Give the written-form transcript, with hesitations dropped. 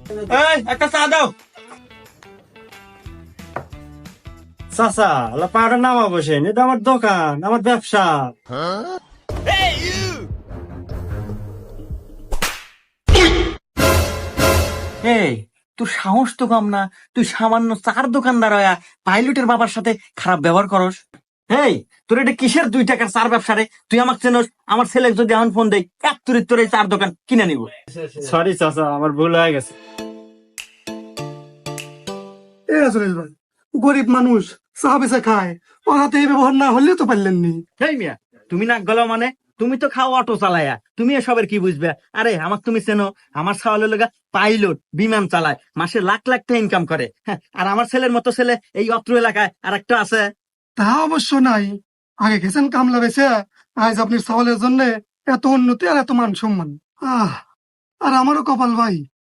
এই একটা চা দাও। চাচা আল্লাহ পাহাড়ের নামা বসেন, এটা আমার দোকান, আমার ব্যবসা। এই তোর সাহস তো কম না, তুই সামান্য চার দোকানদার হইয়া পাইলটের বাবার সাথে খারাপ ব্যবহার করস। এই তোর এটা কিসের 2 টাকার চার ব্যবসা রে? তুই আমাকে চেনস? আমার ছেলে যদি এখন ফোন দেয় এক তুরির তোর এই চার দোকান কিনে নিব। সরি চাচা, আমার ভুল হয়ে গেছে। এ সুরেশ ভাই, গরিব মানুষ চা বেচে খায়, ওর হাতে এই ব্যবহার না হলে তো পারলেন নি। হেই মিয়া, তুমি নাক গলাও মানে? তুমি তো খাও অটো চালায়া, তুমি এসবের কি বুঝবে? আরে আমাকে তুমি চেনো? আমার ছাওয়ালের লগা পাইলট বিমান চালায়, মাসে লাখ লাখ টাকা ইনকাম করে। হ্যাঁ, আর আমার ছেলের মতো ছেলে এই অত্র এলাকায় আর একটা আছে। তা অবশ্য নাই, আগে গেছেন কামলা বেচে, আজ আপনার সওয়ালের জন্য এত উন্নতি আর এত মান সম্মান। আর আমারও কপাল ভাই,